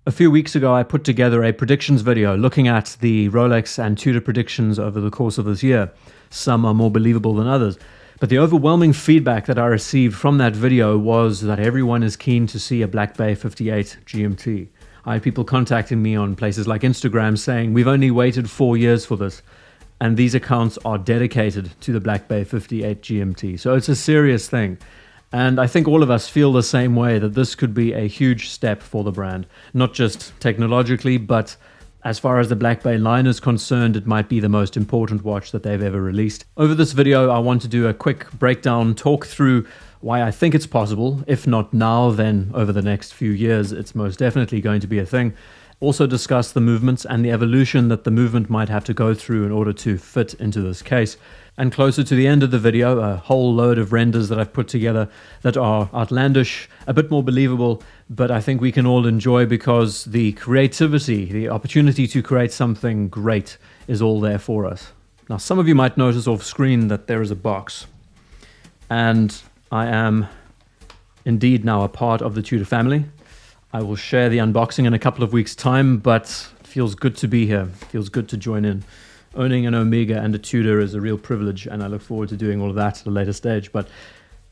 A few weeks ago, I put together a predictions video looking at the Rolex and Tudor predictions over the course of this year. Some are more believable than others. But the overwhelming feedback that I received from that video was that everyone is keen to see a Black Bay 58 GMT. I had people contacting me on places like Instagram saying, we've only waited 4 years for this. And these accounts are dedicated to the Black Bay 58 GMT. So it's a serious thing. And I think all of us feel the same way, that this could be a huge step for the brand. Not just technologically, but as far as the Black Bay line is concerned, it might be the most important watch that they've ever released. Over this video, I want to do a quick breakdown, talk through why I think it's possible. If not now, then over the next few years, it's most definitely going to be a thing. Also discuss the movements and the evolution that the movement might have to go through in order to fit into this case. And closer to the end of the video, a whole load of renders that I've put together that are outlandish, a bit more believable, but I think we can all enjoy because the creativity, the opportunity to create something great is all there for us. Now, some of you might notice off screen that there is a box. And I am indeed now a part of the Tudor family. I will share the unboxing in a couple of weeks' time, but it feels good to be here. It feels good to join in. Owning an Omega and a Tudor is a real privilege, and I look forward to doing all of that at a later stage. But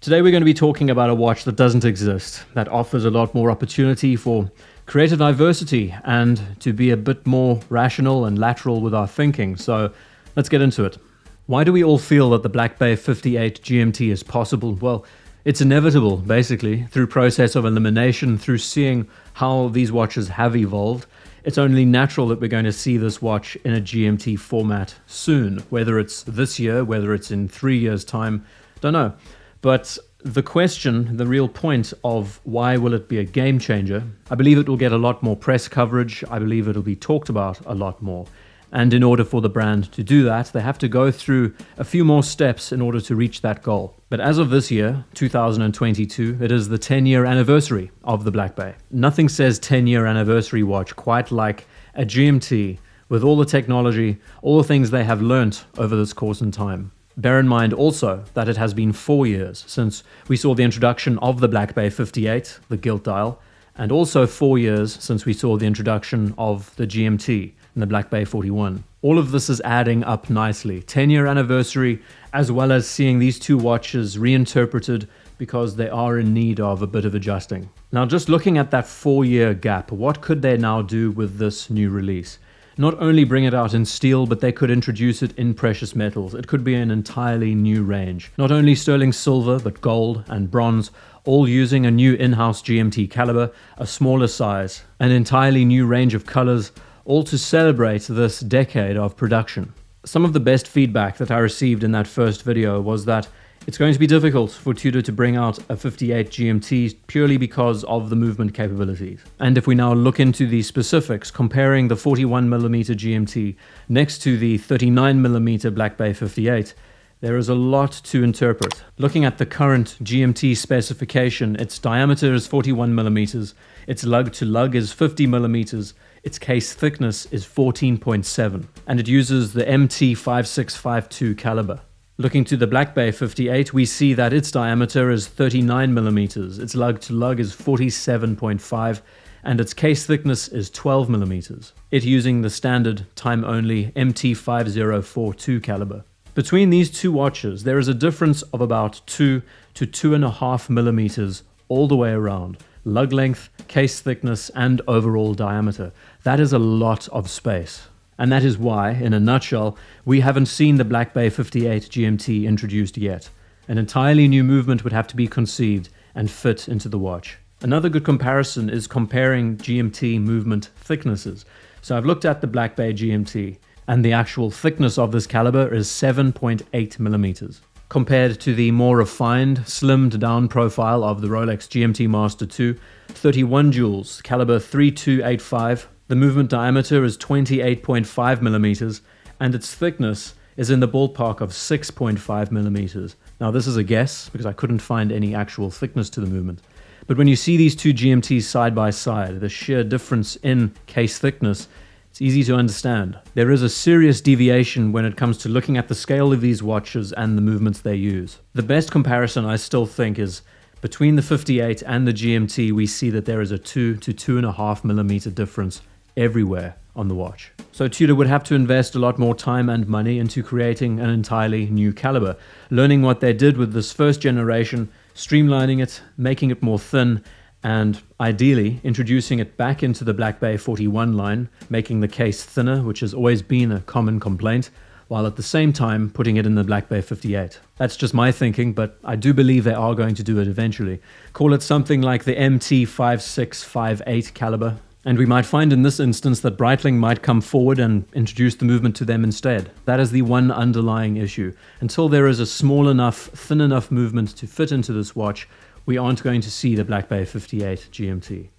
today we're going to be talking about a watch that doesn't exist, that offers a lot more opportunity for creative diversity and to be a bit more rational and lateral with our thinking. So let's get into it. Why do we all feel that the Black Bay 58 GMT is possible? Well, it's inevitable, basically, through process of elimination, through seeing how these watches have evolved. It's only natural that we're going to see this watch in a GMT format soon, whether it's this year, whether it's in 3 years' time, don't know. But the question, the real point of why will it be a game changer, I believe it will get a lot more press coverage. I believe it'll be talked about a lot more. And in order for the brand to do that, they have to go through a few more steps in order to reach that goal. But as of this year, 2022, it is the 10-year anniversary of the Black Bay. Nothing says 10-year anniversary watch quite like a GMT with all the technology, all the things they have learnt over this course in time. Bear in mind also that it has been 4 years since we saw the introduction of the Black Bay 58, the gilt dial, and also 4 years since we saw the introduction of the GMT in the Black Bay 41. All of this is adding up nicely. 10-year anniversary, as well as seeing these two watches reinterpreted because they are in need of a bit of adjusting. Now, just looking at that 4-year gap, what could they now do with this new release? Not only bring it out in steel, but they could introduce it in precious metals. It could be an entirely new range. Not only sterling silver, but gold and bronze, all using a new in-house GMT caliber, a smaller size, an entirely new range of colors, all to celebrate this decade of production. Some of the best feedback that I received in that first video was that it's going to be difficult for Tudor to bring out a 58 GMT purely because of the movement capabilities. And if we now look into the specifics, comparing the 41mm GMT next to the 39mm Black Bay 58, there is a lot to interpret. Looking at the current GMT specification, its diameter is 41mm, its lug to lug is 50mm, its case thickness is 14.7, and it uses the MT5652 caliber. Looking to the Black Bay 58, we see that its diameter is 39mm, its lug to lug is 47.5, and its case thickness is 12mm, it using the standard time-only MT5042 caliber. Between these two watches, there is a difference of about 2 to 2.5 millimeters all the way around. Lug length, case thickness, and overall diameter. That is a lot of space. And that is why, in a nutshell, we haven't seen the Black Bay 58 GMT introduced yet. An entirely new movement would have to be conceived and fit into the watch. Another good comparison is comparing GMT movement thicknesses. So I've looked at the Black Bay GMT, and the actual thickness of this caliber is 7.8 millimeters. Compared to the more refined, slimmed down profile of the Rolex GMT Master 2, 31 joules, caliber 3285, the movement diameter is 28.5 millimeters, and its thickness is in the ballpark of 6.5 millimeters. Now this is a guess, because I couldn't find any actual thickness to the movement. But when you see these two GMTs side by side, the sheer difference in case thickness, it's easy to understand. There is a serious deviation when it comes to looking at the scale of these watches and the movements they use. The best comparison I still think is Between the 58 and the GMT, we see that there is a 2 to 2.5 millimeter difference everywhere on the watch. So Tudor would have to invest a lot more time and money into creating an entirely new caliber, learning what they did with this first generation, streamlining it, making it more thin, and ideally introducing it back into the Black Bay 41 line, making the case thinner, which has always been a common complaint, while at the same time putting it in the Black Bay 58. That's just my thinking, but I do believe they are going to do it eventually. Call it something like the MT5658 caliber, and we might find in this instance that Breitling might come forward and introduce the movement to them instead. That is the one underlying issue. Until there is a small enough, thin enough movement to fit into this watch, we aren't going to see the Black Bay 58 GMT.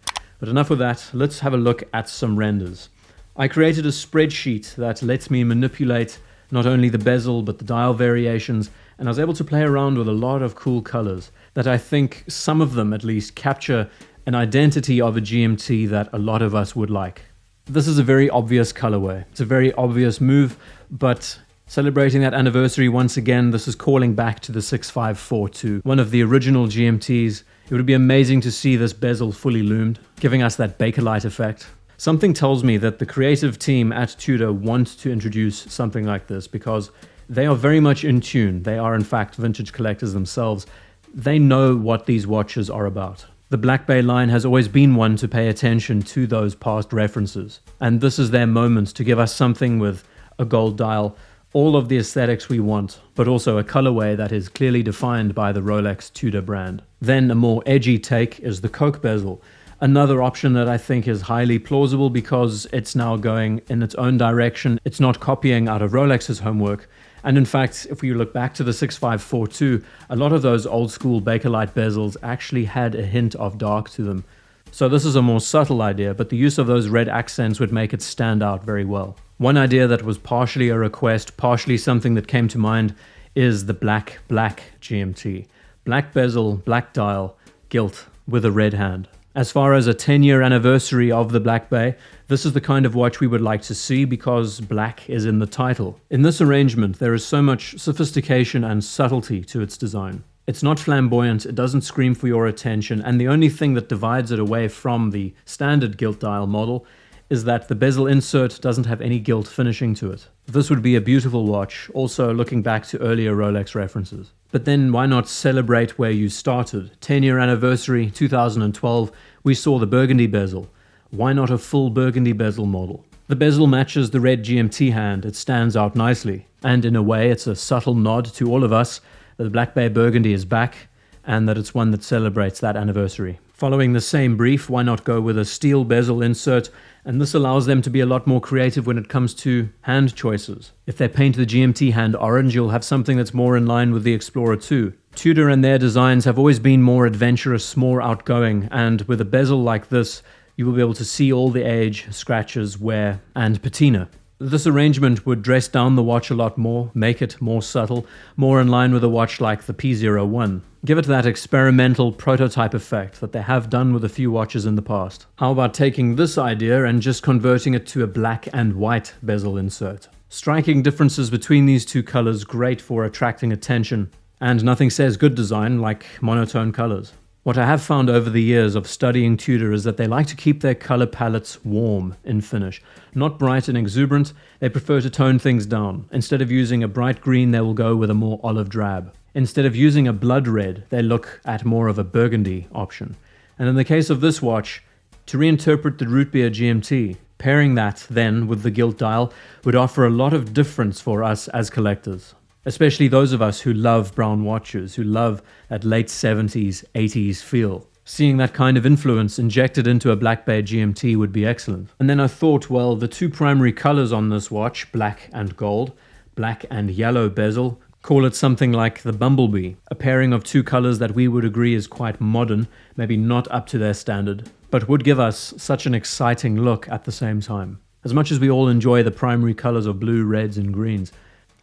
But enough with that, let's have a look at some renders. I created a spreadsheet that lets me manipulate not only the bezel but the dial variations, and I was able to play around with a lot of cool colors that I think some of them at least capture an identity of a GMT that a lot of us would like. This is a very obvious colorway. It's a very obvious move, but celebrating that anniversary once again, this is calling back to the 6542, one of the original GMTs. It would be amazing to see this bezel fully loomed, giving us that Bakelite effect. Something tells me that the creative team at Tudor want to introduce something like this because they are very much in tune. They are in fact vintage collectors themselves. They know what these watches are about. The Black Bay line has always been one to pay attention to those past references, and this is their moment to give us something with a gold dial, all of the aesthetics we want, but also a colorway that is clearly defined by the Rolex Tudor brand. Then a more edgy take is the Coke bezel, another option that I think is highly plausible because it's now going in its own direction. It's not copying out of Rolex's homework. And in fact, if we look back to the 6542, a lot of those old school Bakelite bezels actually had a hint of dark to them. So this is a more subtle idea, but the use of those red accents would make it stand out very well. One idea that was partially a request, partially something that came to mind, is the black GMT. Black bezel, black dial, gilt with a red hand. As far as a 10-year anniversary of the Black Bay, this is the kind of watch we would like to see because black is in the title. In this arrangement, there is so much sophistication and subtlety to its design. It's not flamboyant, it doesn't scream for your attention, and the only thing that divides it away from the standard gilt dial model is that the bezel insert doesn't have any gilt finishing to it. This would be a beautiful watch, also looking back to earlier Rolex references. But then why not celebrate where you started? 10-year anniversary, 2012, we saw the burgundy bezel. Why not a full burgundy bezel model? The bezel matches the red GMT hand, it stands out nicely. And in a way, it's a subtle nod to all of us that the Black Bay burgundy is back and that it's one that celebrates that anniversary. Following the same brief, why not go with a steel bezel insert? And this allows them to be a lot more creative when it comes to hand choices. If they paint the GMT hand orange, you'll have something that's more in line with the Explorer 2. Tudor and their designs have always been more adventurous, more outgoing, and with a bezel like this, you will be able to see all the age, scratches, wear, and patina. This arrangement would dress down the watch a lot more, make it more subtle, more in line with a watch like the P01. Give it that experimental prototype effect that they have done with a few watches in the past. How about taking this idea and just converting it to a black and white bezel insert? Striking differences between these two colors, great for attracting attention, and nothing says good design like monotone colors. What I have found over the years of studying Tudor is that they like to keep their color palettes warm in finish. Not bright and exuberant, they prefer to tone things down. Instead of using a bright green, they will go with a more olive drab. Instead of using a blood red, they look at more of a burgundy option. And in the case of this watch, to reinterpret the root beer GMT, pairing that then with the gilt dial would offer a lot of difference for us as collectors. Especially those of us who love brown watches, who love that late 70s, 80s feel. Seeing that kind of influence injected into a Black Bay GMT would be excellent. And then I thought, well, the two primary colors on this watch, black and gold, black and yellow bezel, call it something like the Bumble Bee, a pairing of two colors that we would agree is quite modern, maybe not up to their standard, but would give us such an exciting look at the same time. As much as we all enjoy the primary colors of blue, reds, and greens,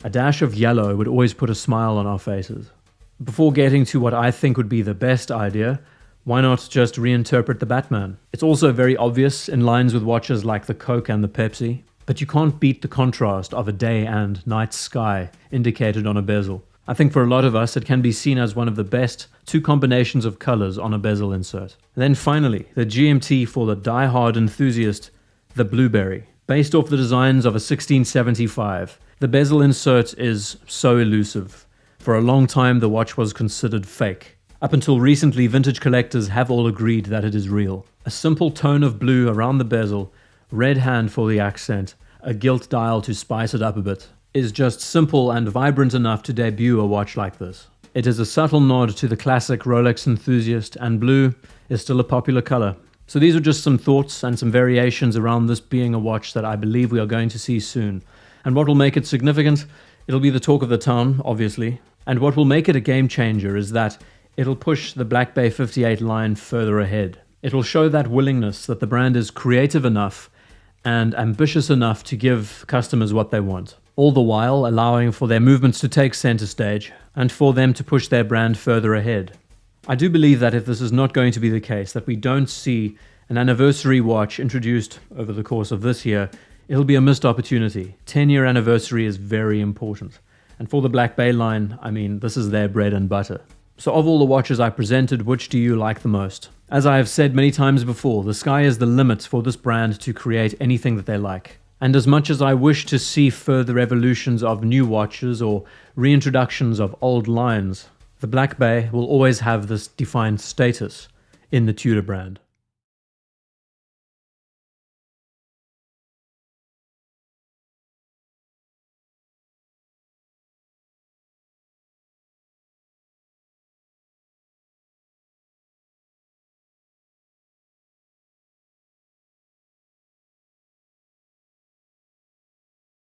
a dash of yellow would always put a smile on our faces. Before getting to what I think would be the best idea, why not just reinterpret the Batman? It's also very obvious in lines with watches like the Coke and the Pepsi, but you can't beat the contrast of a day and night sky indicated on a bezel. I think for a lot of us, it can be seen as one of the best two combinations of colors on a bezel insert. And then finally, the GMT for the die-hard enthusiast, the Blueberry. Based off the designs of a 1675, the bezel insert is so elusive. For a long time, the watch was considered fake. Up until recently, vintage collectors have all agreed that it is real. A simple tone of blue around the bezel, red hand for the accent, a gilt dial to spice it up a bit, is just simple and vibrant enough to debut a watch like this. It is a subtle nod to the classic Rolex enthusiast, and blue is still a popular color. So these are just some thoughts and some variations around this being a watch that I believe we are going to see soon. And what will make it significant? It'll be the talk of the town, obviously. And what will make it a game changer is that it'll push the Black Bay 58 line further ahead. It will show that willingness that the brand is creative enough and ambitious enough to give customers what they want, all the while allowing for their movements to take center stage and for them to push their brand further ahead. I do believe that if this is not going to be the case, that we don't see an anniversary watch introduced over the course of this year, it'll be a missed opportunity. 10-year anniversary is very important. And for the Black Bay line, I mean, this is their bread and butter. So of all the watches I presented, which do you like the most? As I have said many times before, the sky is the limit for this brand to create anything that they like. And as much as I wish to see further evolutions of new watches or reintroductions of old lines, the Black Bay will always have this defined status in the Tudor brand.